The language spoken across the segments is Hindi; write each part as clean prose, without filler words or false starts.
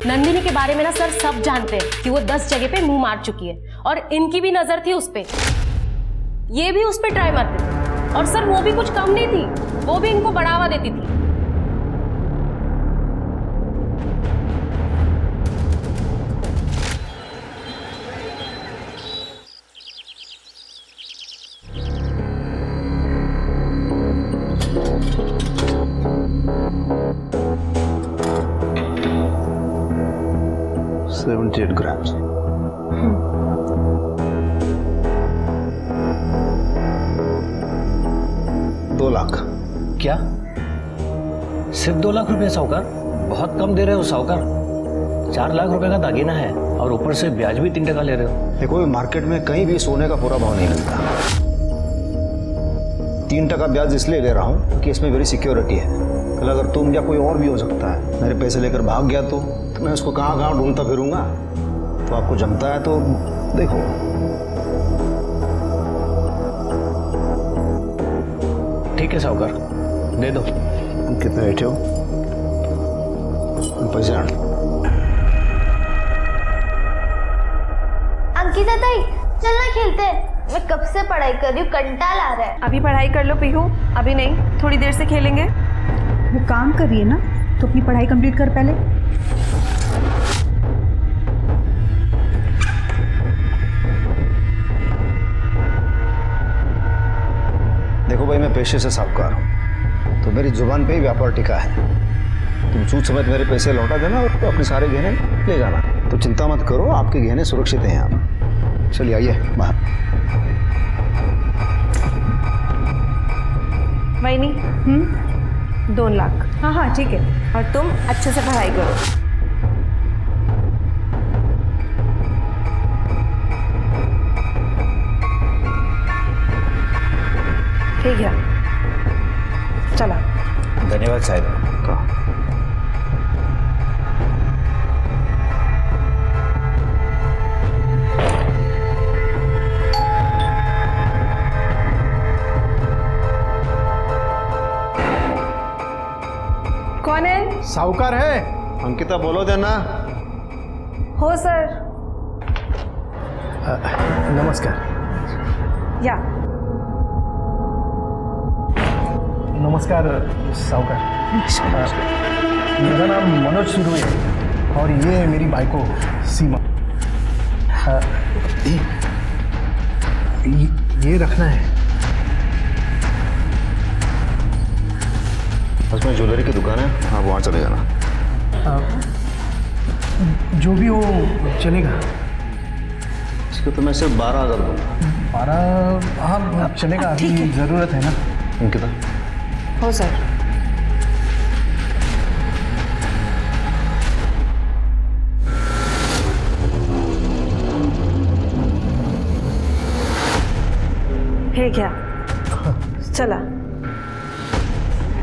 नंदिनी के बारे में ना सर सब जानते हैं कि वो 10 जगह पे मुंह मार चुकी है और इनकी भी नजर थी उस पे। ये भी उस पे ट्राई मारते थे और सर वो भी कुछ कम नहीं थी, वो भी इनको बढ़ावा देती थी। $78 grams. 2 लाख। क्या? सिर्फ 2 लाख रुपए साहूकार? बहुत कम दे रहे हो साहूकार। 4 लाख रुपए का दागीना है और ऊपर से ब्याज भी 3% ले रहे हो। देखो मार्केट में कहीं भी सोने का पूरा भाव नहीं मिलता। 3% ब्याज इसलिए ले रहा हूँ क्योंकि इसमें मेरी सिक्योरिटी है। कल अगर तुम या कोई और भी हो सकता है मेरे पैसे लेकर भाग गया तो मैं उसको कहाँ कहाँ ढूंढता फिरूंगा। तो आपको जमता है तो देखो। ठीक है साहूकार, दे दो। कितने बैठे हो? पैसे आने। अंकिता ताई चलना खेलते हैं। मैं कब से पढ़ाई कर रही हूँ, कंटाल आ रहा है। अभी पढ़ाई कर लो पीहू, अभी नहीं, थोड़ी देर से खेलेंगे। वो काम कर रही है ना, तो अपनी पढ़ाई कंप्लीट कर पहले। देखो भाई, मैं पेशे से साहूकार हूँ तो मेरी जुबान पे ही व्यापार टिका है। तुम सूद समेत मेरे पैसे लौटा देना और अपने सारे गहने ले जाना। तो चिंता मत करो, आपके गहने सुरक्षित हैं यहाँ। चलिए आइए बाहर। वहीनी 2 लाख। हाँ हाँ ठीक है। और तुम अच्छे से पढ़ाई करो। ठीक है, चला। धन्यवाद साहब। कौन है? साहूकार है। अंकिता बोलो देना। हो सर। नमस्कार। या नमस्कार साहूकार। मेरा नाम मनोज सुरू है और ये मेरी बाइको सीमा। ये रखना है। उसमें ज्वेलरी की दुकान है, आप वहाँ चले जाना। जो भी हो चलेगा। इसको तो मैं सिर्फ 12,000 दूँगा। 12? हाँ चलेगा, अभी ज़रूरत है ना। अंकिता हो सर। है क्या? चला।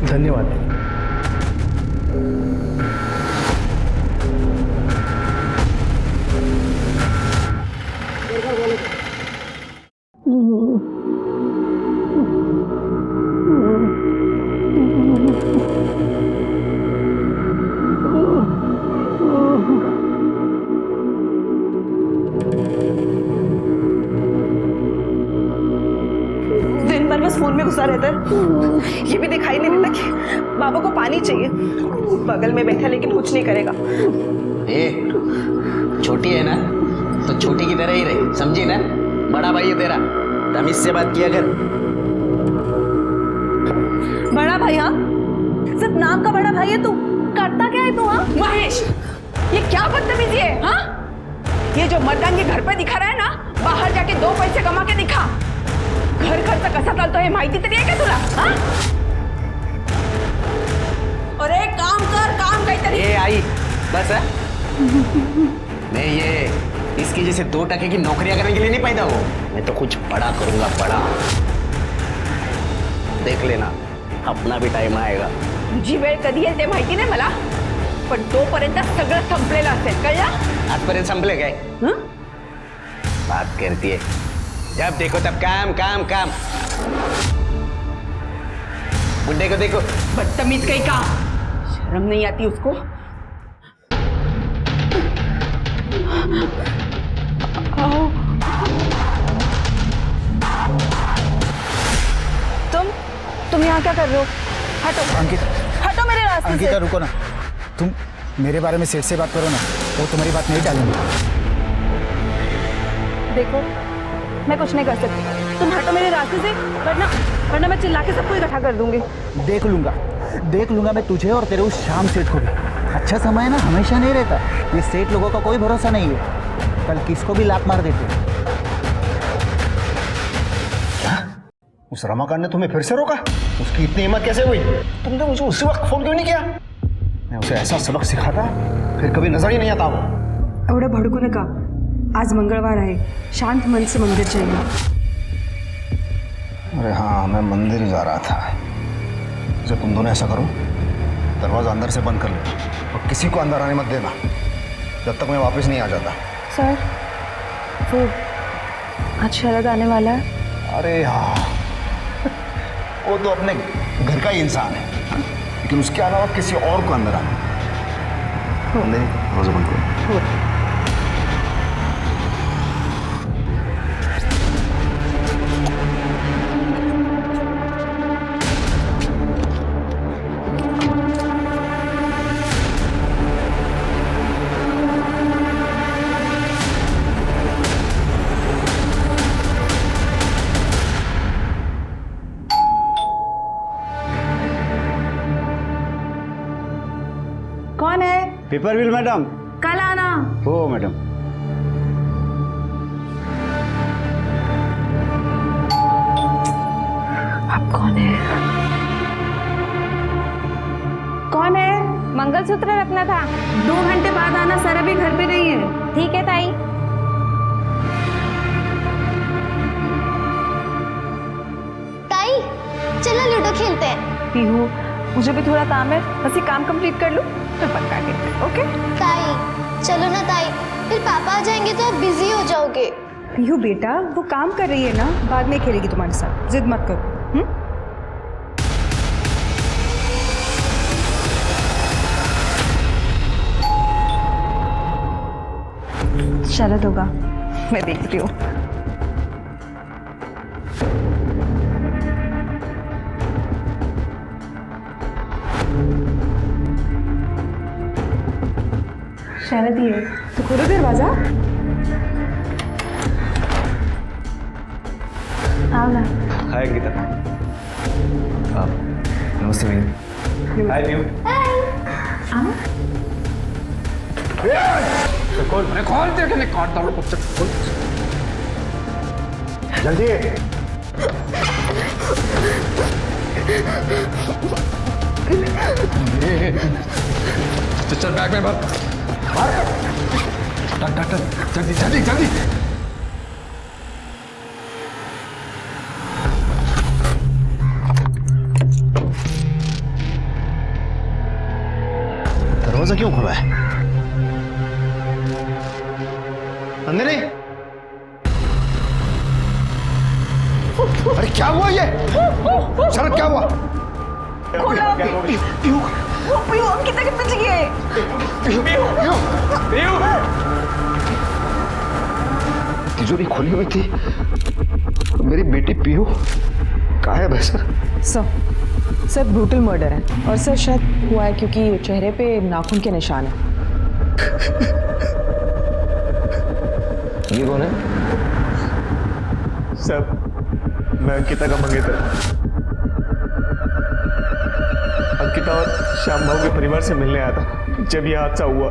धन्यवाद। दिन भर बस फोन में घुसा रहता है। ये भी दिखाई नहीं देता कि बाबा को पानी चाहिए। बगल में बैठा लेकिन कुछ नहीं करेगा। छोटी है ना तो छोटी की तरह ही रहे, समझी ना? बड़ा भाई है तेरा, तमीज से बात किया कर। बड़ा भाई? हाँ, सिर्फ नाम का बड़ा भाई है तू। करता क्या है तू? हाँ महेश, ये क्या बदतमीजी है? हाँ, ये जो मर्दांगी घर पे दिखा रहा है ना, बाहर जाके 2 पैसे कमा के दिखा। घर खर्च कसा चालतो हे माहिती तरी आहे का तुला? हाँ? अरे काम कर, काम काहीतरी। ए आई बस है? मैं ये इसकी जैसे 2% की नौकरियां करने के लिए नहीं पैदा हुआ। मैं तो कुछ बड़ा करूंगा, बड़ा। देख लेना, अपना भी टाइम आएगा। तुझी वेळ कधी येईल ते माहिती नाही मला, पण तोपर्यंत सगळं संपलेलं असेल, कळलं? आजपर्यंत संपले काय? बात करती है, जब देखो तब काम काम काम। बुड्ढे को देखो, बदतमीज कहीं का, शर्म नहीं आती उसको? आओ। तुम यहाँ क्या कर रहे हो? हटो अंकिता, हटो मेरे रास्ते से। अंकिता रुको ना, तुम मेरे बारे में सेठ से बात करो ना, वो तुम्हारी बात नहीं टालेंगे। देखो मैं कुछ नहीं कर सकती, तुम हटो मेरे रास्ते से, वरना मैं चिल्ला के सबको इकट्ठा कर दूंगी। देख लूंगा मैं तुझे और तेरे उस शाम सेठ को भी। अच्छा समय ना हमेशा नहीं रहता, ये सेठ लोगों का कोई भरोसा नहीं है, कल किसको भी लात मार देते। उस रमाकांत ने तुम्हें फिर से रोका? उसकी इतनी हिम्मत कैसे हुई? तुमने मुझे उसी वक्त फोन क्यों नहीं किया? मैं उसे ऐसा सबक सिखाता फिर कभी नजर ही नहीं आता वो। एवढं भडकू नका, आज मंगळवार आहे, शांत मन से मंदिर जाइए। अरे हाँ, मैं मंदिर ही जा रहा था। जब तुम दोनों ऐसा करो, दरवाजा अंदर से बंद कर लो और किसी को अंदर आने मत देना जब तक मैं वापस नहीं आ जाता। सर वो आज शरद आने वाला है। अरे हाँ, वो तो अपने घर का ही इंसान है, लेकिन उसके अलावा किसी और को अंदर आना नहीं। दरवाजा बंद करो। कौन है? Paper bill madam. कल आना। हो मैडम। अब कौन है? कौन है? मंगलसूत्र रखना था। 2 घंटे बाद आना, सर अभी घर पे नहीं है। ठीक है ताई। ताई चलो लूडो खेलते हैं। पीहू मुझे भी थोड़ा काम है, बस ये काम कंप्लीट कर लूं तो पक्का खेलते हैं। ओके ताई चलो ना ताई, फिर पापा आ जाएंगे तो आप बिजी हो जाओगे। पीहू बेटा, वो काम कर रही है ना, बाद में खेलेगी तुम्हारे साथ, जिद मत करो। शरद होगा, मैं देखती हूँ। शरद ही है, तो खोलो दरवाजा। आओ ना। हाय अंकिता। नमस्ते बहन। हाय पीयू। आओ। खोल दे के काटता हूँ कुछ। जल्दी। चल बैग में भर। जल्दी जल्दी जल्दी। दरवाजा क्यों खुला है? अंदर नहीं। अरे क्या हुआ ये? शरद क्या हुआ? खोलो। पीहू अंकिता के पीछे गए। तिजोरी खुली हुई थी, मेरी बेटी पीहू गायब है सर। सर ब्रूटल मर्डर है, और सर शायद हुआ है क्योंकि चेहरे पे नाखून के निशान है। ये कौन है? सर मैं अंकिता का मंगेतर। अंकिता और श्याम भाव के परिवार से मिलने आया था जब यह हादसा हुआ।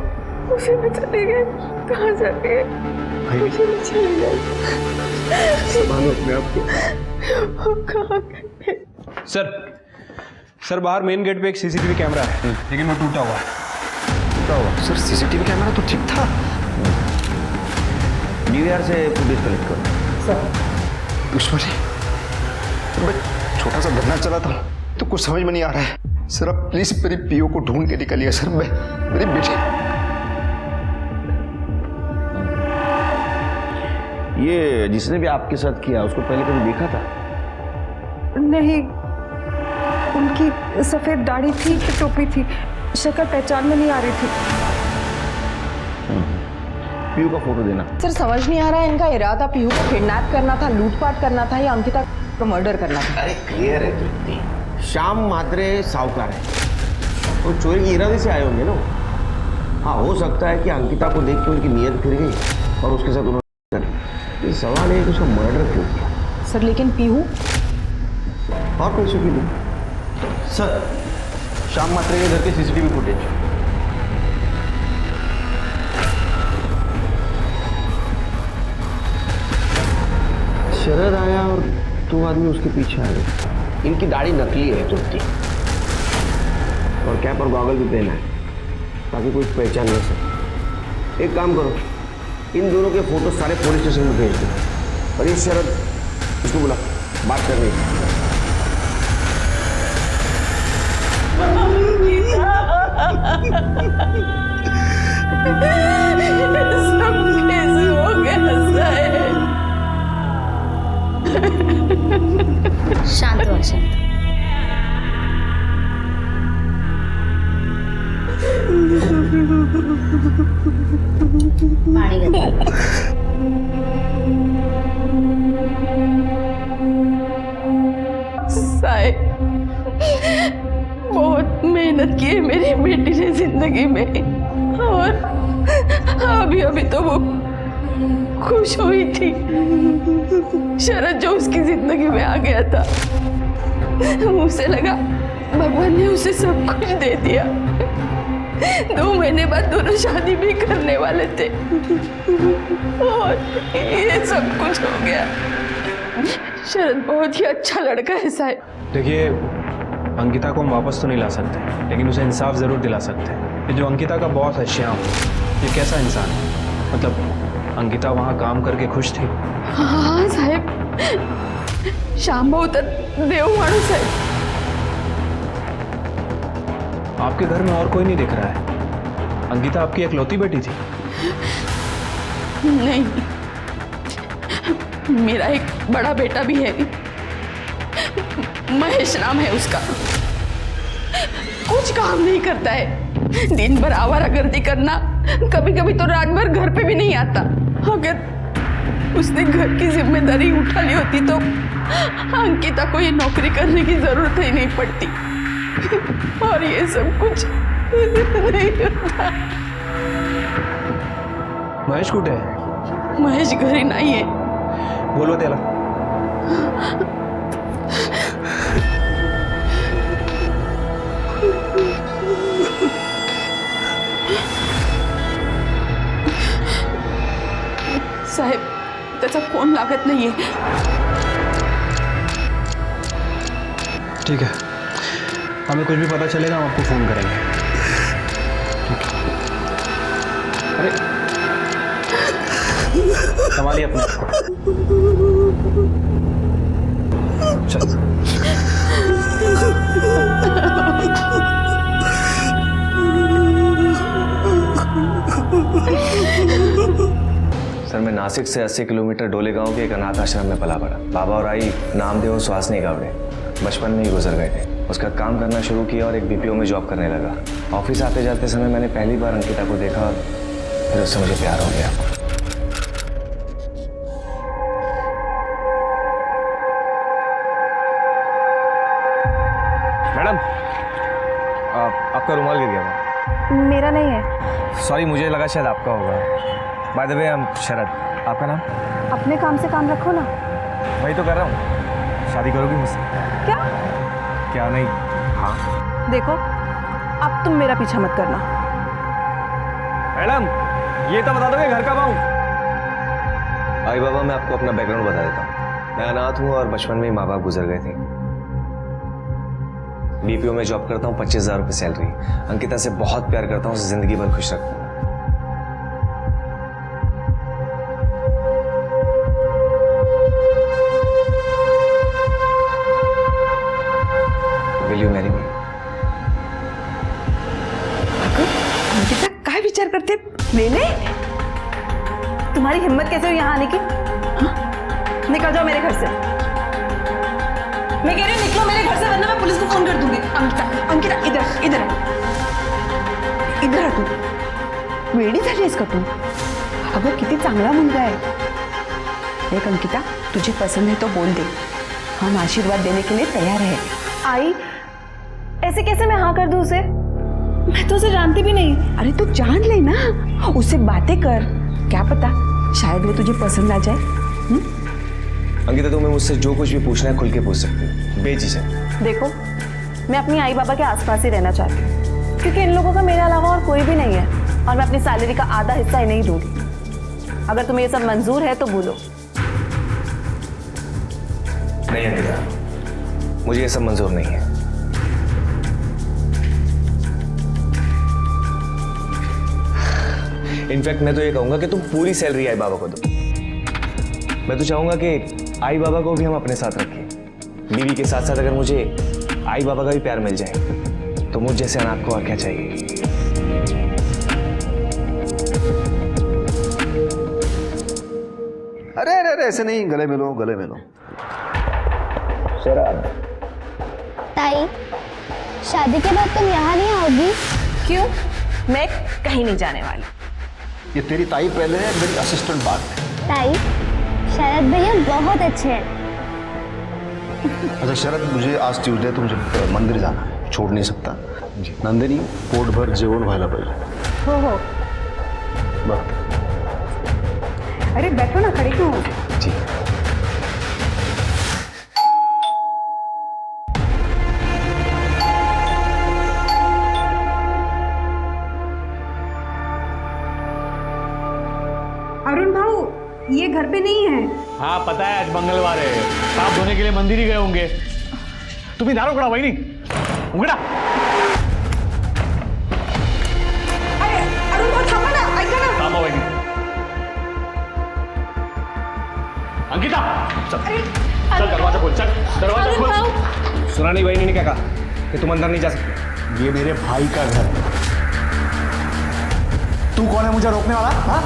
उसी में चले गए। कहाँ चले गए? उसी में चले गए। संभालो अपने आप को। कहाँ गए? सर बाहर मेन गेट पे एक सीसीटीवी कैमरा है, लेकिन वो टूटा हुआ है। सर सीसीटीवी कैमरा तो ठीक था। DVR से फुटेज कलेक्ट करो। पुष्पा जी, मैं छोटा सा धरना चला था तो कुछ समझ में नहीं आ रहा है। सर आप प्लीज मेरी पीओ को ढूंढ के निकलिए सर। मैं मेरी बेटी। ये जिसने भी आपके साथ किया उसको पहले कभी देखा था? नहीं, उनकी सफेद दाढ़ी थी, टोपी थी, शक्ल पहचान में नहीं आ रही थी। पीयू का फोटो देना। सर समझ नहीं आ रहा है इनका इरादा पीहू को किडनैप करना था, लूटपाट करना था या अंकिता को मर्डर करना था। अरे क्लियर है तृप्ति, श्याम म्हात्रे साहूकार है, वो चोरी के इरादे से आए होंगे ना। हाँ, हो सकता है कि अंकिता को देख के उनकी नीयत फिर गई और उसके साथ उन्होंने ये सवाल है कि उसका मर्डर क्यों किया। सर लेकिन पीहू और पैसों के लिए। सर, श्याम म्हात्रे के घर के सीसीटीवी फुटेज। शरद आया और 2 आदमी उसके पीछे आ गए। इनकी दाढ़ी नकली है तृप्ति, और कैप और गॉगल भी पहना है ताकि कोई पहचान नहीं सके। एक काम करो, इन दोनों के फोटो सारे पुलिस स्टेशन में भेज दो और ये शरद, इसको बुला, बात करनी है। सब कैसे हो गया साहेब? शांत हो, शांत। पानी का साहेब, बहुत मेहनत की है मेरी बेटी ने जिंदगी में, और अभी अभी तो वो खुश हुई थी। शरद जो उसकी जिंदगी में आ गया था, उसे लगा भगवान ने उसे सब कुछ दे दिया। 2 महीने बाद दोनों शादी भी करने वाले थे और ये सब कुछ हो गया। शरद बहुत ही अच्छा लड़का है साहब। देखिए, अंकिता को हम वापस तो नहीं ला सकते, लेकिन उसे इंसाफ ज़रूर दिला सकते हैं। ये जो अंकिता का बॉस है श्याम, ये कैसा इंसान है? मतलब अंकिता वहाँ काम करके खुश थी? हाँ साहेब, श्याम बहुत देव माणूस है। आपके घर में और कोई नहीं दिख रहा है। अंकिता आपकी इकलौती बेटी थी? नहीं, मेरा एक बड़ा बेटा भी है, महेश नाम है उसका। कुछ काम नहीं करता है, दिन भर आवारागर्दी करना, कभी कभी तो रात भर घर पे भी नहीं आता। अगर उसने घर की जिम्मेदारी उठा ली होती तो अंकिता को ये नौकरी करने की जरूरत ही नहीं पड़ती, और ये सब कुछ नहीं होता। महेश कुठे आहे? महेश घरी नहीं है। बोलवा त्याला। साहेब, त्याचा फोन लागत नाहीये। ठीक है, हमें कुछ भी पता चलेगा हम आपको फोन करेंगे। अरे संभालिए अपने आप को। चल। सर, मैं नासिक से 80 किलोमीटर डोले गांव के एक अनाथ आश्रम में पला पड़ा। बाबा और आई नामदेव और सुहासनी गावड़े बचपन में ही गुजर गए थे। उसका काम करना शुरू किया और एक बीपीओ में जॉब करने लगा। ऑफिस आते जाते समय मैंने पहली बार अंकिता को देखा और फिर उससे मुझे प्यार हो गया। मैडम, आपका रुमाल गिर गया था। मेरा नहीं है। सॉरी, मुझे लगा शायद आपका होगा। By the way, I am Sharad. आपका नाम? अपने काम से काम रखो ना। वही तो कर रहा हूँ। शादी करोगी मुझसे? क्या? क्या नहीं? हाँ। देखो, अब तुम मेरा पीछा मत करना। मैडम, ये तो बता दो कि घर कब आऊँ? आई बाबा, मैं आपको अपना बैकग्राउंड बता देता हूँ। मैं अनाथ हूँ और बचपन में ही माँ बाप गुजर गए थे। बीपीओ में जॉब करता हूँ, 25,000 रुपये सैलरी। अंकिता से बहुत प्यार करता हूँ, उसे जिंदगी भर खुश रखता हूँ। Will you marry me? Ankita काय विचार करते? मैंने? तुम्हारी हिम्मत कैसे हुई यहाँ आने की? हाँ? निकल जाओ मेरे घर से। मैं कह रही हूँ निकलो मेरे घर से, वरना मैं पुलिस को फोन कर दूंगी। अंकिता, अंकिता, इधर इधर आ। इधर आ तू। वेडी झाली आहेस का तू? अगं किती चांगला मुलगा आहे। एक अंकिता, तुझे पसंद है तो बोल दे, हम आशीर्वाद देने के लिए तैयार है। आई, ऐसे कैसे मैं हाँ कर दूं उसे? मैं तो उसे जानती भी नहीं। अरे तू जान ले ना, उससे बातें कर, क्या पता शायद वो तुझे पसंद आ जाए। अंकिता, तुम्हें मुझसे जो कुछ भी पूछना है खुल के पूछ सकती हो, बेझिझक। देखो, मैं अपनी आई बाबा के आसपास ही रहना चाहती हूँ, क्योंकि इन लोगों का मेरे अलावा और कोई भी नहीं है, और मैं अपनी सैलरी का आधा हिस्सा इन्हें ही दूंगी। अगर तुम्हें ये सब मंजूर है तो बोलो। नहीं अंकिता, मुझे ये सब मंजूर नहीं है। इनफैक्ट मैं तो ये कहूंगा कि तुम पूरी सैलरी आई बाबा को दो। मैं तो चाहूंगा कि आई बाबा को भी हम अपने साथ रखें। बीवी के साथ साथ अगर मुझे आई बाबा का भी प्यार मिल जाए तो मुझ जैसे अनाथ को और क्या चाहिए। अरे अरे अरे, ऐसे नहीं, गले मिलो गले मिलो। शराब। ताई, शादी के बाद तुम यहाँ नहीं आओगी? क्यों? मैं कहीं नहीं जाने वाली। ये तेरी ताई पहले है, मेरी असिस्टेंट बाद में। ताई, शरद भैया बहुत अच्छे हैं। अच्छा शरद, मुझे आज ट्यूसडे तो मुझे मंदिर जाना है, छोड़ नहीं सकता। नंदिनी, पोट भर जेवण व्हायला पाहिजे। हो हो। बरं। अरे बैठो ना, खड़ी क्यों हो? जी। अरुण भाऊ, ये घर पे नहीं है। हाँ पता है, आज मंगलवार है, साफ धोने के लिए मंदिर ही गए होंगे। तुम्ही दार उघडा वहिनी, उघडा। अरे अरुण भाऊ थांबा ना, ऐका ना। थांबा वहिनी। अंकिता, चल चल दरवाजा खोल, चल दरवाजा खोल। सुना नहीं बहनी ने क्या कहा कि तुम अंदर नहीं जा सकते? ये मेरे भाई का घर है। तू कौन है मुझे रोकने वाला? हाँ?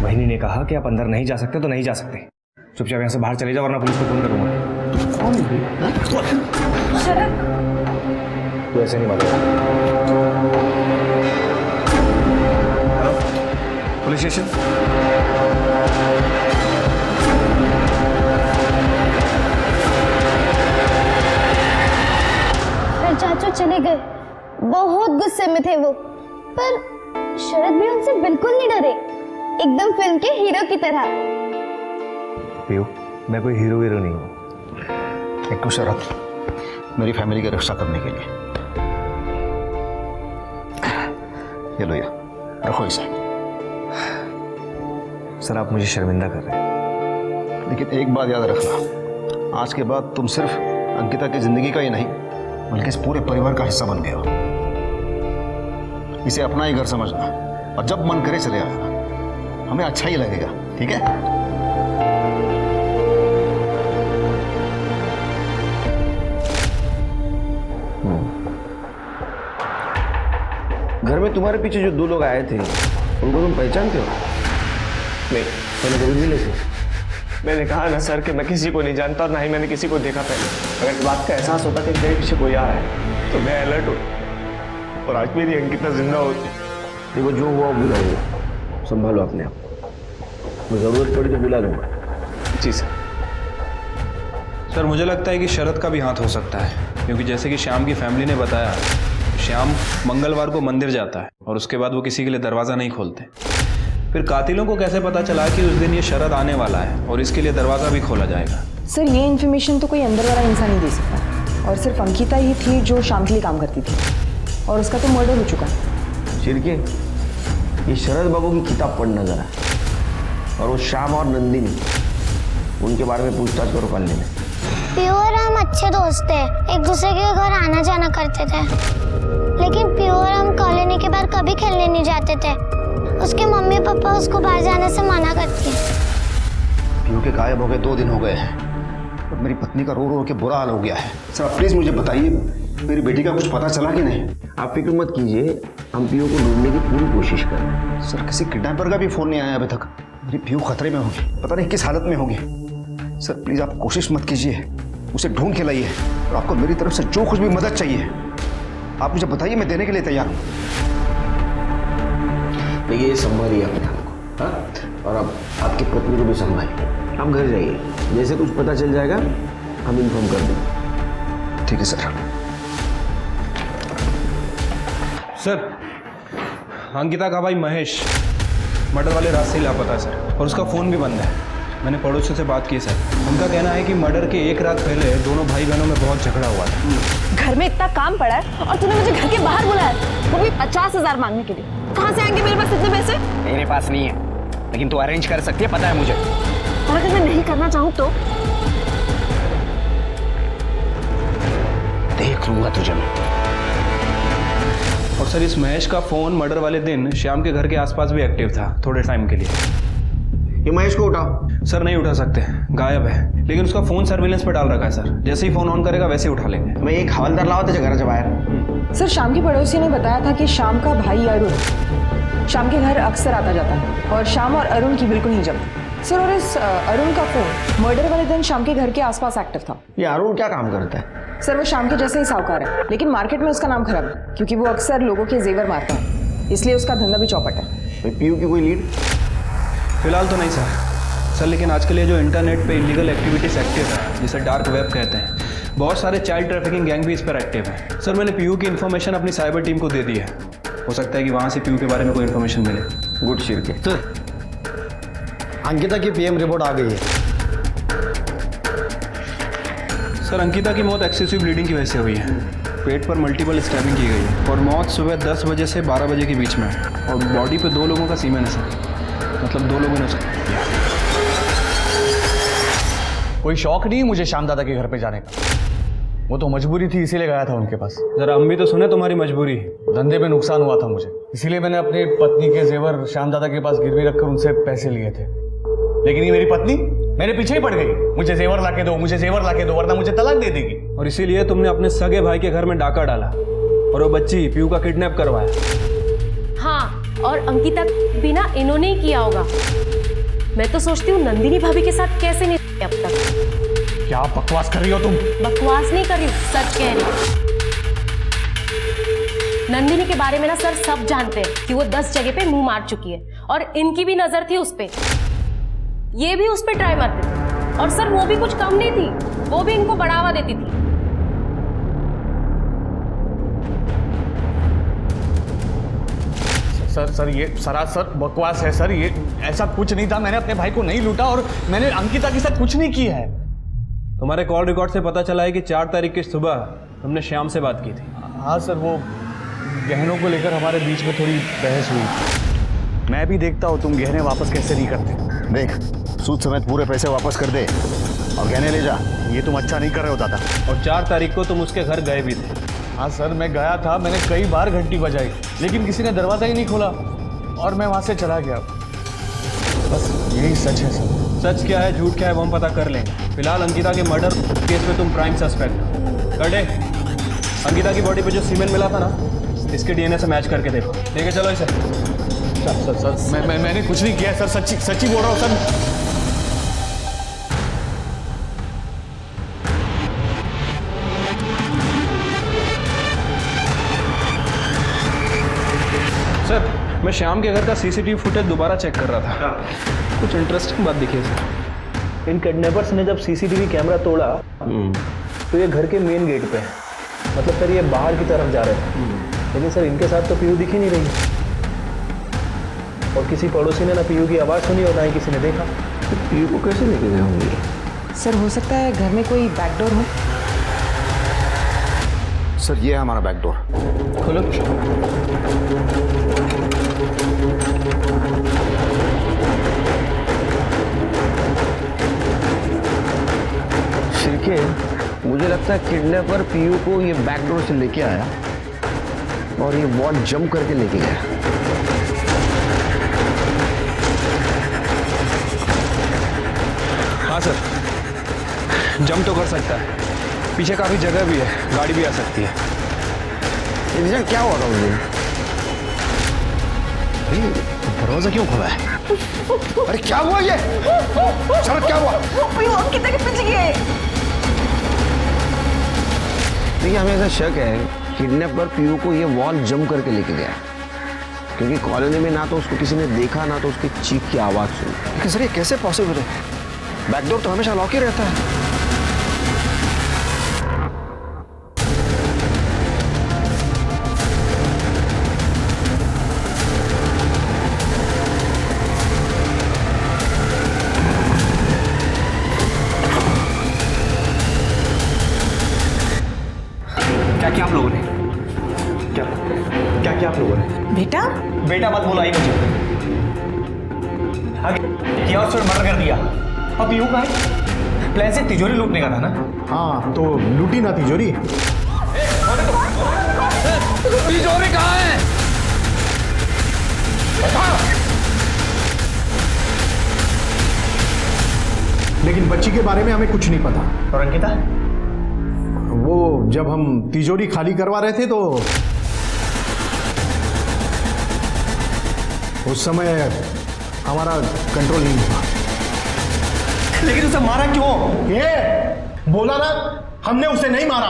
बहनी ने कहा कि आप अंदर नहीं जा सकते तो नहीं जा सकते। चुपचाप यहाँ से बाहर चले जाओ वरना पुलिस को फोन करूंगा। कौन है? शरद, तू ऐसे नहीं मानेगा। Hello, police station. फिर चाचू चले गए, बहुत गुस्से में थे वो, पर शरद भी उनसे बिल्कुल नहीं डरे, एकदम फिल्म के हीरो की तरह। पीयू, मैं कोई हीरो नहीं हूँ। एक तो शरद मेरी फैमिली की रक्षा करने के लिए। ये लो, या रखो इसे। सर आप मुझे शर्मिंदा कर रहे हैं। लेकिन एक बात याद रखना, आज के बाद तुम सिर्फ अंकिता की जिंदगी का ही नहीं बल्कि इस पूरे परिवार का हिस्सा बन गए हो। इसे अपना ही घर समझना, और जब मन करे चले आना, हमें अच्छा ही लगेगा, ठीक है? घर में तुम्हारे पीछे जो दो लोग आए थे उनको तुम पहचानते हो? नहीं, मैंने कभी मिले थे? मैंने कहा ना सर कि मैं किसी को नहीं जानता और ना ही मैंने किसी को देखा पहले। अगर इस बात का एहसास होता कि मेरे पीछे कोई आ रहा है तो मैं अलर्ट होता, और आज मेरी अंकिता जिंदा होती। देखो, जो हुआ बुरा हुआ, संभालो अपने आप। मैं जरूरत पड़ी तो बुला लूंगा। जी सर। सर मुझे लगता है कि शरद का भी हाथ हो सकता है, क्योंकि जैसे कि श्याम की फैमिली ने बताया, श्याम मंगलवार को मंदिर जाता है और उसके बाद वो किसी के लिए दरवाज़ा नहीं खोलते। फिर कातिलों को कैसे पता चला कि उस दिन ये शरद आने वाला है और इसके लिए दरवाज़ा भी खोला जाएगा? सर ये इन्फॉर्मेशन तो कोई अंदर वाला इंसान नहीं दे सकता, और सिर्फ अंकिता ही थी जो शाम के लिए काम करती थी, और उसका तो मर्डर हो चुका है। चिरके, ये शरद बाबू की किताब पढ़ना जरा, और वो श्याम और नंदिनी, उनके बारे में पूछताछ करो कॉलोनी में। पियो और हम अच्छे दोस्त थे, एक दूसरे के घर आना जाना करते थे, लेकिन पियो और हम कॉलोनी के बाहर कभी खेलने नहीं जाते थे। उसके मम्मी पापा उसको बाहर जाने से मना करती है। पियो के गायब हो गए 2 दिन हो गए हैं, और मेरी पत्नी का रो रो के बुरा हाल हो गया है। सर आप प्लीज मुझे बताइए, मेरी बेटी का कुछ पता चला कि नहीं? आप फिक्र मत कीजिए, हम पियो को ढूंढने की पूरी कोशिश कर रहे हैं। सर किसी किडनैपर का भी फोन नहीं आया अभी तक। मेरी पियो खतरे में होगी, पता नहीं किस हालत में होगी। सर प्लीज आप कोशिश मत कीजिए, उसे ढूंढ के लाइए, और आपको मेरी तरफ से जो कुछ भी मदद चाहिए आप मुझे बताइए, मैं देने के लिए तैयार हूँ। देखिए, संभालिए अपने आप को। हाँ, और अब आपकी पत्नी को भी संभालिए। आप घर जाइए, जैसे कुछ पता चल जाएगा हम इन्फॉर्म कर देंगे। ठीक है सर। सर, अंकिता का भाई महेश मर्डर वाले रास्ते ही लापता है सर, और उसका फ़ोन भी बंद है। मैंने पड़ोसियों से बात की सर, उनका कहना है कि मर्डर के एक रात पहले दोनों भाई बहनों में बहुत झगड़ा हुआ था। घर में इतना काम पड़ा है और तूने मुझे घर के बाहर बुलाया, वो भी 50,000 मांगने के लिए। कहाँ से आएंगे मेरे पास इतने पैसे? मेरे पास नहीं है, लेकिन तू अरेंज कर सकती है, पता है मुझे। और अगर मैं नहीं करना चाहूँ तो? देख लूंगा तुझे मैं। और सर, इस महेश का फ़ोन मर्डर वाले दिन श्याम के घर के आसपास भी एक्टिव था थोड़े टाइम के लिए। ये महेश को उठाओ। सर नहीं उठा सकते, गायब है, लेकिन उसका फ़ोन सर्विलेंस पे डाल रखा है सर। जैसे ही फ़ोन ऑन करेगा वैसे ही उठा लेंगे। मैं एक हवलदार लाओ तो घर से बाहर। सर, शाम की पड़ोसी ने बताया था कि शाम का भाई अरुण शाम के घर अक्सर आता जाता है और शाम और अरुण की बिल्कुल नहीं जमती। सर, और इस अरुण का फ़ोन मर्डर वाले दिन शाम के घर के आसपास एक्टिव था। ये अरुण क्या काम करता है? सर, वो शाम के जैसे ही साहूकार है, लेकिन मार्केट में उसका नाम खराब है क्योंकि वो अक्सर लोगों के जेवर मारता है, इसलिए उसका धंधा भी चौपट है। पीयू की कोई लीड? फिलहाल तो नहीं सर, लेकिन आजकल ये जो इंटरनेट पे इलीगल एक्टिविटीज़ एक्टिव है, जिसे डार्क वेब कहते हैं, बहुत सारे चाइल्ड ट्रैफिकिंग गैंग भी इस पर एक्टिव है। सर, मैंने पीयू की इन्फॉर्मेशन अपनी साइबर टीम को दे दी है। हो सकता है कि वहाँ से पीयू के बारे में कोई इन्फॉर्मेशन मिले। गुड शिरके। तो अंकिता की पीएम रिपोर्ट आ गई है। सर, अंकिता की मौत एक्सेसिव ब्लीडिंग की वजह से हुई है। पेट पर मल्टीपल स्टैबिंग की गई है और मौत सुबह 10 बजे से 12 बजे के बीच में है, और बॉडी पे 2 लोगों का सीमेन है सर, मतलब 2 लोगों ने उसको किया। कोई शौक नहीं मुझे श्याम दादा के घर पे जाने का, वो तो मजबूरी थी, इसीलिए गया था उनके पास। जरा हम भी तो सुने तुम्हारी मजबूरी। धंधे में नुकसान हुआ था मुझे, इसीलिए मैंने अपनी पत्नी के जेवर श्याम दादा के पास गिरवी रखकर उनसे पैसे लिए थे। लेकिन ये मेरी पत्नी मेरे पीछे ही पड़ गई, मुझे जेवर लाके दो, मुझे जेवर लाके दो, वरना मुझे तलाक दे देगी। और इसीलिए तुमने अपने सगे भाई के घर में डाका डाला और वो बच्ची पीयू का किडनैप करवाया। हाँ, और अंकिता बिना इन्होंने ही किया होगा। मैं तो सोचती हूँ नंदिनी भाभी के साथ कैसे नहीं अब तक। क्या बकवास कर रही हो तुम? बकवास नहीं कर रही हूँ, सच कह रही हूँ। नंदिनी के बारे में ना सर सब जानते हैं कि वो 10 जगह पे मुंह मार चुकी है, और इनकी भी नजर थी उस पे। ये भी उस पे ट्राई मारते थे, और सर वो भी कुछ कम नहीं थी, वो भी इनको बढ़ावा देती थी। सर ये सरासर बकवास है सर, ये ऐसा कुछ नहीं था। मैंने अपने भाई को नहीं लूटा और मैंने अंकिता के साथ कुछ नहीं किया है। तुम्हारे कॉल रिकॉर्ड से पता चला है कि 4 तारीख की सुबह तुमने श्याम से बात की थी। हाँ सर, वो गहनों को लेकर हमारे बीच में थोड़ी बहस हुई। मैं भी देखता हूँ तुम गहने वापस कैसे नहीं करते। देख, सूद समेत पूरे पैसे वापस कर दे और गहने ले जा। ये तुम अच्छा नहीं कर रहे हो दादा। और 4 तारीख को तुम उसके घर गए भी थे। हाँ सर, मैं गया था, मैंने कई बार घंटी बजाई, लेकिन किसी ने दरवाज़ा ही नहीं खोला और मैं वहाँ से चला गया। बस यही सच है सर। सच क्या है झूठ क्या है वो हम पता कर लेंगे। फिलहाल अंकिता के मर्डर केस में तुम प्राइम सस्पेक्ट कर दे। अंकिता की बॉडी पे जो सीमेंट मिला था ना, इसके डीएनए से मैच करके देखो। लेके चलो इसे। सर मैंने कुछ नहीं किया सर, सच्ची बोल रहा हूँ सर। सर, मैं श्याम के घर का सीसीटीवी फुटेज दोबारा चेक कर रहा था। कुछ इंटरेस्टिंग बात दिखी है सर। इन किडनैपर्स ने जब सीसीटीवी कैमरा तोड़ा तो ये घर के मेन गेट पे है, मतलब सर ये बाहर की तरफ जा रहे थे। लेकिन सर इनके साथ तो पीयू दिख ही नहीं रही, और किसी पड़ोसी ने ना पीयू की आवाज़ सुनी और ना ही किसी ने देखा। तो पीयू को कैसे लेके गए होंगे? सर, हो सकता है घर में कोई बैकडोर हो। सर, ये है हमारा बैकडोर। खोलो। शिरके, मुझे लगता है किडनैपर पीयू को ये बैकडोर से लेके आया और ये वॉल जंप करके लेके गया। हाँ सर, जंप तो कर सकता है, पीछे काफ़ी जगह भी है, गाड़ी भी आ सकती है। इंसान क्या हुआ था मुझे? दरवाजा क्यों खुला है? अरे क्या हुआ ये? शरद क्या हुआ? पीयू अंकिता के पीछे गए। देखिए, हमें ऐसा शक है किडनैपर पीयू को ये वॉल जंप करके लेके गया। क्योंकि कॉलोनी में ना तो उसको किसी ने देखा ना तो उसकी चीख की आवाज़ सुनी। लेकिन सर ये कैसे पॉसिबल है? बैकडोर तो हमेशा लॉक ही रहता है। क्या किया आप लोगों ने? क्या क्या किया आप लोगों ने? बेटा बेटा मत बोला ही मुझे। आगे किया और फिर मर्डर कर दिया। अब यूं का है प्लान से तिजोरी लूटने का था ना? हाँ तो लूटी ना तिजोरी। तिजोरी कहाँ है? लेकिन बच्ची के बारे में हमें कुछ नहीं पता। और अंकिता? वो जब हम तिजोरी खाली करवा रहे थे तो उस समय हमारा कंट्रोल नहीं हुआ। लेकिन उसे मारा क्यों? ये बोला ना, हमने उसे नहीं मारा।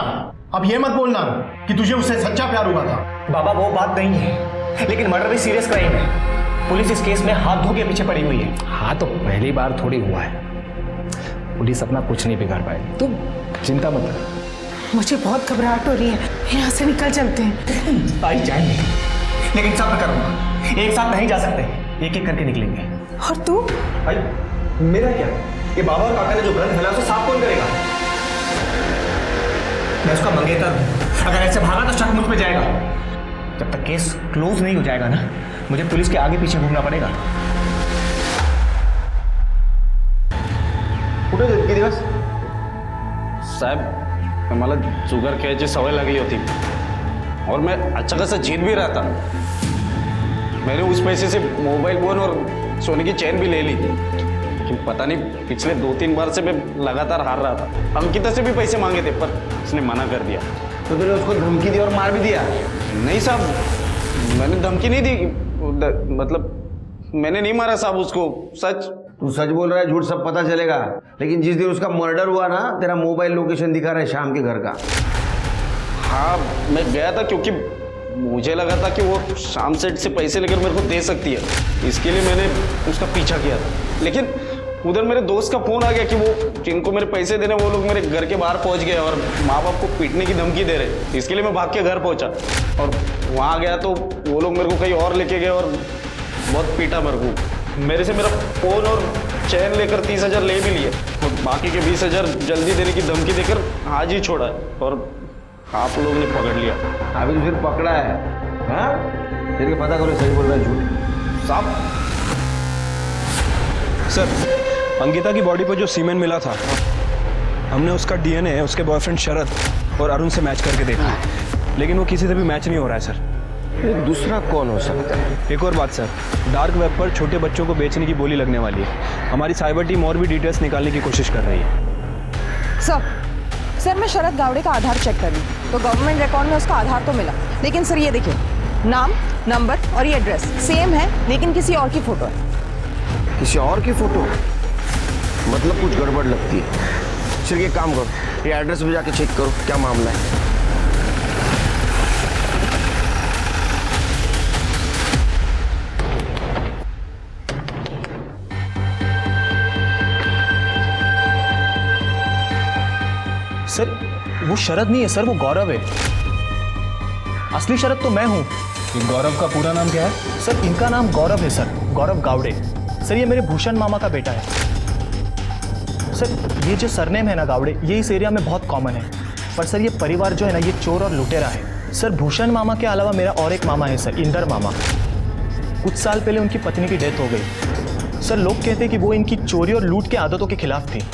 अब ये मत बोलना कि तुझे उससे सच्चा प्यार हुआ था। बाबा वो बात नहीं है, लेकिन मर्डर भी सीरियस क्राइम है। पुलिस इस केस में हाथ धो के पीछे पड़ी हुई है। हाँ तो पहली बार थोड़ी हुआ है, पुलिस अपना कुछ नहीं बिगाड़ पाएगी, तुम चिंता मत कर। मुझे बहुत घबराहट हो रही है, यहाँ से निकल चलते हैं। आई जाएंगे, लेकिन सब्र करो, एक साथ नहीं जा सकते, एक एक करके निकलेंगे। और तू? भाई मेरा क्या? ये बाबा और काका ने जो गलत फैला उसे साफ कौन करेगा? मैं उसका मंगेतर हूं, अगर ऐसे भागा तो शक मुझ पे जाएगा। जब तक केस क्लोज नहीं हो जाएगा ना, मुझे पुलिस के आगे पीछे घूमना पड़ेगा। कुठे इतके दिवस? साहेब मला शुगर खेळायची सवय लागली होती और मैं अच्छा खासा जीत भी रहा था। मैंने उस पैसे से मोबाइल फोन और सोने की चैन भी ले ली, लेकिन पता नहीं पिछले 2-3 बार से मैं लगातार हार रहा था। अंकिता से भी पैसे मांगे थे पर उसने मना कर दिया। तो तूने उसको धमकी दी और मार भी दिया? नहीं साहब, मैंने धमकी नहीं दी, मतलब मैंने नहीं मारा साहब उसको, सच। तू सच बोल रहा है, झूठ सब पता चलेगा। लेकिन जिस दिन उसका मर्डर हुआ ना, तेरा मोबाइल लोकेशन दिखा रहा है शाम के घर का। हाँ मैं गया था क्योंकि मुझे लगा था कि वो शाम सेठ से पैसे लेकर मेरे को दे सकती है, इसके लिए मैंने उसका पीछा किया था। लेकिन उधर मेरे दोस्त का फोन आ गया कि वो जिनको मेरे पैसे देने वो लोग मेरे घर के बाहर पहुंच गए और माँ बाप को पीटने की धमकी दे रहे। इसके लिए मैं भाग के घर पहुंचा और वहाँ गया तो वो लोग मेरे को कहीं और लेके गए और बहुत पीटा मेरे को। मेरे से मेरा फ़ोन और चैन लेकर 30,000 ले भी लिए और बाकी के 20,000 जल्दी देने की धमकी देकर आज ही छोड़ा है और आप लोगों ने पकड़ लिया। अभी तो फिर पकड़ा है? हाँ तेरे को पता करो सही बोल रहा है झूठ साहब। सर अंकिता की बॉडी पर जो सीमेंट मिला था, हमने उसका डीएनए उसके बॉयफ्रेंड शरद और अरुण से मैच करके देखा, लेकिन वो किसी से भी मैच नहीं हो रहा है सर। दूसरा कौन हो सकता है? एक और बात सर, डार्क वेब पर छोटे बच्चों को बेचने की बोली लगने वाली है। हमारी साइबर टीम और भी डिटेल्स निकालने की कोशिश कर रही है। सर मैं शरद गावड़े का आधार चेक कर ली तो गवर्नमेंट रिकॉर्ड में उसका आधार तो मिला, लेकिन सर ये देखिए, नाम, नंबर और ये एड्रेस सेम है, लेकिन किसी और की फोटो है। किसी और की फोटो? मतलब कुछ गड़बड़ लगती है। चलिए एक काम करो, ये एड्रेस पे जाके चेक करो क्या मामला है। सर वो शरद नहीं है सर, वो गौरव है। असली शरद तो मैं हूँ। गौरव का पूरा नाम क्या है? सर इनका नाम गौरव है सर, गौरव गावड़े। सर ये मेरे भूषण मामा का बेटा है। सर ये जो सरनेम है ना गावड़े, ये इस एरिया में बहुत कॉमन है, पर सर ये परिवार जो है ना, ये चोर और लुटेरा है। सर भूषण मामा के अलावा मेरा और एक मामा है सर, इंदर मामा। कुछ साल पहले उनकी पत्नी की डेथ हो गई। सर लोग कहते हैं कि वो इनकी चोरी और लूट के आदतों के खिलाफ थी।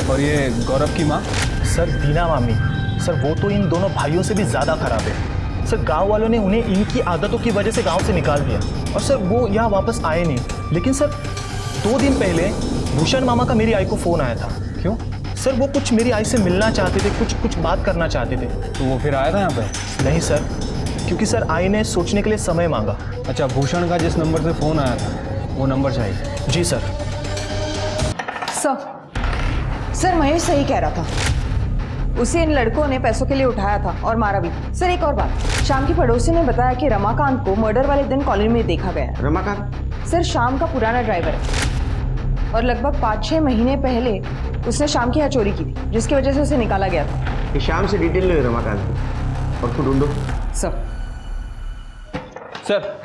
और ये गौरव की माँ? सर दीना मामी। सर वो तो इन दोनों भाइयों से भी ज़्यादा खराब है। सर गांव वालों ने उन्हें इनकी आदतों की वजह से गांव से निकाल दिया और सर वो यहाँ वापस आए नहीं। लेकिन सर 2 दिन पहले भूषण मामा का मेरी आई को फ़ोन आया था। क्यों? सर वो कुछ मेरी आई से मिलना चाहते थे, कुछ बात करना चाहते थे। तो वो फिर आया था यहाँ पे? नहीं सर, क्योंकि सर आई ने सोचने के लिए समय मांगा। अच्छा, भूषण का जिस नंबर से फ़ोन आया था वो नंबर चाहिए? जी सर। सर महेश सही कह रहा था, उसे इन लड़कों ने पैसों के लिए उठाया था और मारा भी। सर एक और बात, शाम की पड़ोसी ने बताया कि रमाकांत को मर्डर वाले दिन कॉलोनी में देखा गया है। रमाकांत? सर शाम का पुराना ड्राइवर है और लगभग 5-6 महीने पहले उसने शाम की यहाँ चोरी की थी, जिसकी वजह से उसे निकाला गया था। ये शाम से डिटेल ले रमाकांत और तू ढूंढो। सर सर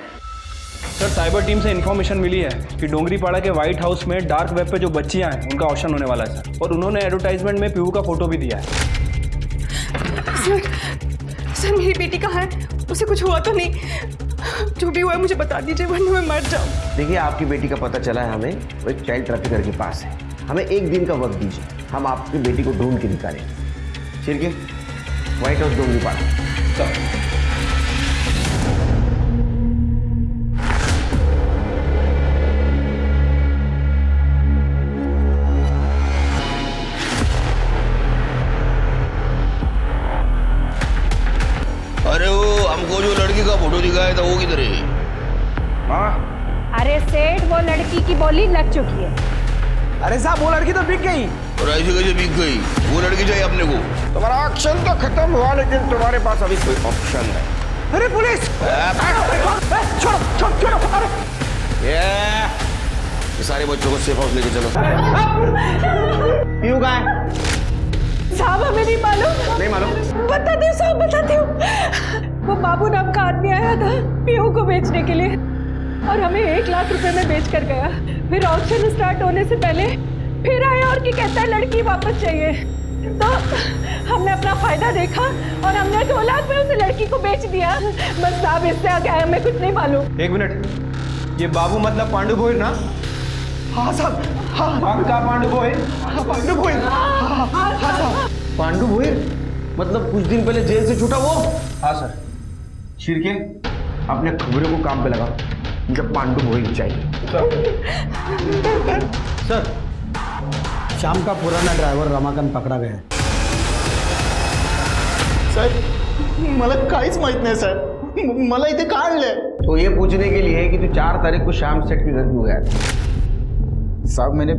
साइबर टीम से इन्फॉर्मेशन मिली है कि डोंगरीपाड़ा के व्हाइट हाउस में डार्क वेब पे जो बच्चियां हैं उनका ऑप्शन होने वाला है सर, और उन्होंने एडवर्टाइजमेंट में पीहू का फोटो भी दिया है। सर मेरी बेटी कहाँ है? उसे कुछ हुआ तो नहीं? जो भी हुआ है मुझे बता दीजिए वरना मैं मर जाऊँ। देखिए आपकी बेटी का पता चला है हमें, वो एक चाइल्ड ट्रैफिकर के पास है। हमें 1 दिन का वक्त दीजिए, हम आपकी बेटी को ढूंढ के निकालेंगे। ठीक है, व्हाइट हाउस डोंगरीपाड़ा। अरे वो हमको जो लड़की का फोटो दिखाया था वो किधर है? हाँ अरे सेठ वो लड़की की बोली लग चुकी है। अरे साहब वो लड़की तो बिक गई। और ऐसे कैसे बिक गई? वो लड़की चाहिए अपने को। तुम्हारा ऑप्शन तो खत्म हुआ लेकिन तुम्हारे पास अभी कोई ऑप्शन है। अरे पुलिस! छोड़ो! ये सारे बच्चों को सेफ हाउस लेके चलो। पीहू कहाँ है? साहब हमें नहीं मालूम। नहीं मालूम? बताती हूँ साहब, बताती हूँ। वो बाबू नाम का आदमी आया था पीहू को बेचने के लिए और हमें 1 लाख रुपए में बेच कर गया। फिर ऑक्शन स्टार्ट होने से पहले फिर आया और क्या कहता है लड़की वापस चाहिए। तो हमने अपना फायदा देखा और हमने 2 लाख में उस लड़की को बेच दिया। बस साहब इससे आगे हमें कुछ नहीं मालूम। 1 मिनट, ये बाबू मतलब पांडु भोईर ना? हाँ साहब, हाँ। पक्का पांडु भोईर? पांडु भोईर? हाँ साहब। पांडु भोईर मतलब कुछ दिन पहले जेल से छूटा वो? हाँ सर। शिरके अपने खबरों को काम पे लगा, मुझे पांडु भोईर चाहिए। सर शाम का पुराना ड्रायव्हर रमाकांत पकडा गया है। साहेब मला काहीच माहित नाही साहेब, मला इथे का आणलंय? तो ये पूछने के लिए कि तू 4 तारीख को शाम सेठ के घर क्यों गया था? साहब मैंने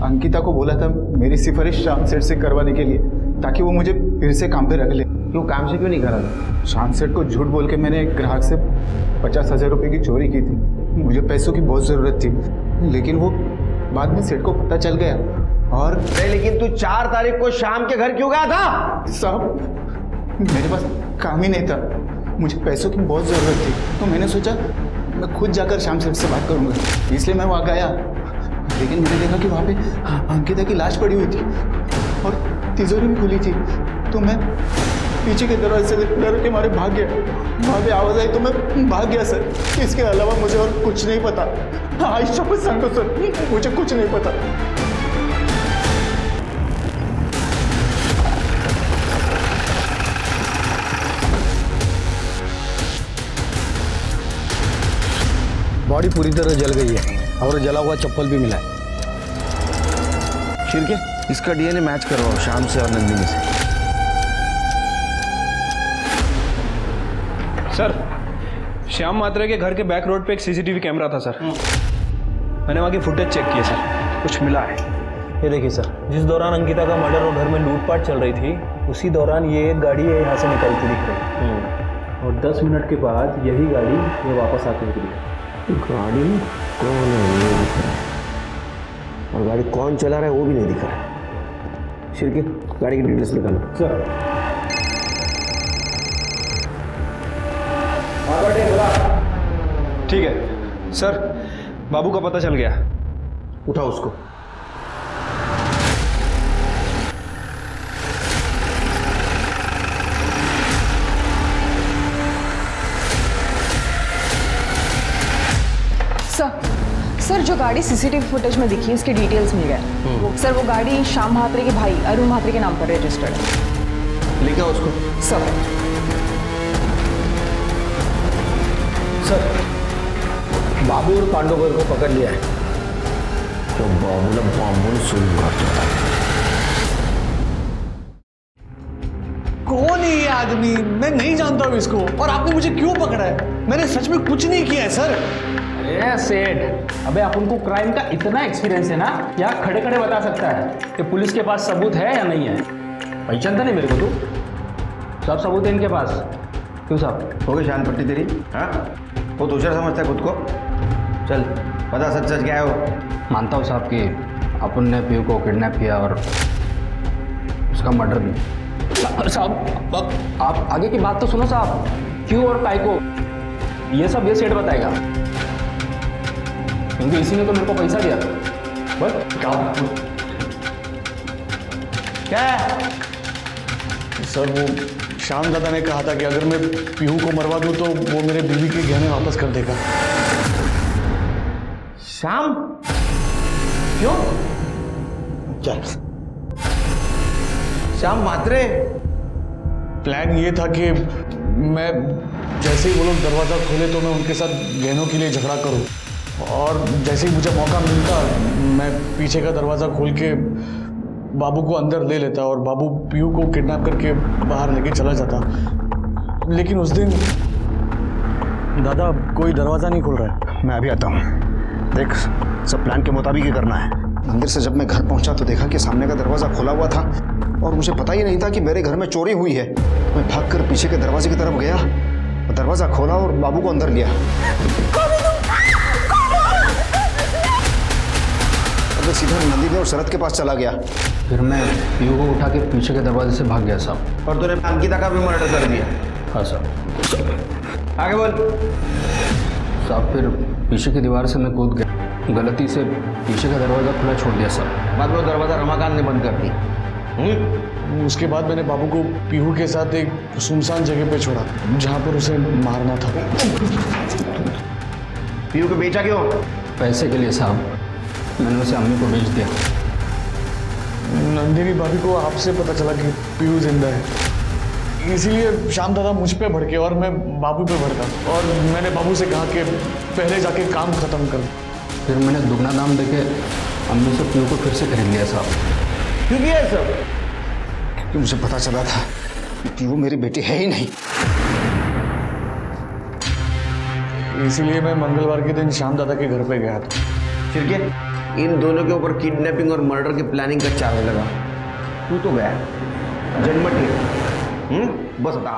अंकिता को बोला था मेरी सिफारिश शाम सेठ से करवाने के लिए, ताकि वो मुझे फिर से काम पे रख ले। क्यों काम से क्यों नहीं करा था? शाम सेठ को झूठ बोल के मैंने एक ग्राहक से 50,000 रुपये की चोरी की थी। मुझे पैसों की बहुत ज़रूरत थी, लेकिन वो बाद में सेठ को पता चल गया। और अरे लेकिन तू 4 तारीख को शाम के घर क्यों गया था? साहब मेरे पास काम ही नहीं था, मुझे पैसों की बहुत ज़रूरत थी, तो मैंने सोचा मैं खुद जाकर शाम सेठ से बात करूंगा, इसलिए मैं वहाँ गया। लेकिन मैंने देखा कि वहाँ पे अंकिता की लाश पड़ी हुई थी और तिजोरी भी खुली थी, तो मैं पीछे के दरवाजे से डर के मारे भाग गया। वहाँ पे आवाज़ आई तो मैं भाग गया सर। इसके अलावा मुझे और कुछ नहीं पता। आयशा को सांगो सर, मुझे कुछ नहीं पता। बॉडी पूरी तरह जल गई है और जला हुआ चप्पल भी मिला है। शिरके इसका डीएनए मैच करवाओ शाम से और नंदिनी से। सर श्याम मात्रे के घर के बैक रोड पे एक सीसीटीवी कैमरा था सर, मैंने वहाँ की फुटेज चेक की है सर, कुछ मिला है। ये देखिए सर, जिस दौरान अंकिता का मर्डर और घर में लूटपाट चल रही थी उसी दौरान ये एक गाड़ी है यहाँ से निकलती दिख रही है और 10 मिनट के बाद यही गाड़ी ये वापस आती निकली है। गाड़ी में कौन है ये दिख रहा है और गाड़ी कौन चला रहा है वो भी नहीं दिख रहा है। शिरके गाड़ी की डिटेल्स निकालो सर। ठीक है सर, बाबू का पता चल गया। उठाओ उसको। सर जो गाड़ी सीसीटीवी फुटेज में दिखी इसके डिटेल्स मिल गए। सर वो गाड़ी श्याम म्हात्रे के भाई अरुण म्हात्रे के नाम पर रजिस्टर्ड है। लिखा उसको। सर बाबू और पांडुवर को पकड़ लिया है। तो बाबू ने बाबू सुन कौन है ये आदमी? मैं नहीं जानता हूँ इसको, और आपने मुझे क्यों पकड़ा है? मैंने सच में कुछ नहीं किया है सर। अरे सेठ, अबे अपन को क्राइम का इतना एक्सपीरियंस है ना, यहाँ खड़े खड़े बता सकता है कि पुलिस के पास सबूत है या नहीं है। पहचानता नहीं मेरे को तू? सब सबूत है इनके पास। क्यों साहब, हो गई शान पट्टी तेरी? हाँ, वो दूसरा समझता है खुद को। चल बता सच सच क्या है वो। मानता हूँ साहब कि अपन ने पीयू को किडनैप किया और उसका मर्डर भी। साहब आप आगे की बात तो सुनो साहब। क्यों और काय को ये सब ये सेठ बताएगा, क्योंकि इसी ने तो मेरे को पैसा दिया। बस क्या है? सर वो श्याम दादा ने कहा था कि अगर मैं पीहू को मरवा दूं तो वो मेरे बीवी के गहने वापस कर देगा। श्याम? क्यों? चल श्याम मात्रे। प्लान ये था कि मैं जैसे ही वो लोग दरवाज़ा खोले तो मैं उनके साथ गहनों के लिए झगड़ा करूं, और जैसे ही मुझे मौका मिलता मैं पीछे का दरवाज़ा खोल के बाबू को अंदर ले लेता और बाबू पीयू को किडनैप करके बाहर लेके चला जाता। लेकिन उस दिन दादा कोई दरवाज़ा नहीं खोल रहा है। मैं अभी आता हूँ। देख, सब प्लान के मुताबिक ही करना है। मंदिर से जब मैं घर पहुंचा तो देखा कि सामने का दरवाज़ा खुला हुआ था और मुझे पता ही नहीं था कि मेरे घर में चोरी हुई है। मैं भागकर पीछे के दरवाजे की तरफ गया, दरवाज़ा खोला और बाबू को अंदर लिया। मैं सीधा नंदिनी और शरद के पास चला गया। फिर मैं पीयू को उठा के पीछे के दरवाजे से भाग गया साहब। और तूने अंकिता का भी मर्डर कर दिया? हाँ साहब। आगे बोल। साहब फिर पीछे की दीवार से मैं कूद गया, गलती से पीछे का दरवाज़ा खुला छोड़ दिया साहब। बाद में दरवाज़ा रमाकांत ने बंद कर दी। उसके बाद मैंने बाबू को पीहू के साथ एक सुनसान जगह पे छोड़ा जहाँ पर उसे मारना था। पीहू को बेचा क्यों? पैसे के लिए साहब। मैंने उसे अम्मी को बेच दिया। नंदिनी भाभी को आपसे पता चला कि पीयू जिंदा है, इसीलिए श्याम दादा मुझ पे भड़के और मैं बाबू पे भड़का, और मैंने बाबू से कहा कि पहले जाके काम खत्म कर। फिर मैंने दुगना दाम देके अम्मी से पीयू को फिर से खरीद लिया साहब। क्यों किया है सब? क्योंकि मुझे पता चला था कि वो मेरी बेटी है ही नहीं। इसीलिए मैं मंगलवार के दिन श्याम दादा के घर पे गया था। फिर क्या? इन दोनों के ऊपर किडनैपिंग और मर्डर की प्लानिंग का चार्ज लगा। तू तो गया जन्मटी। बस बता।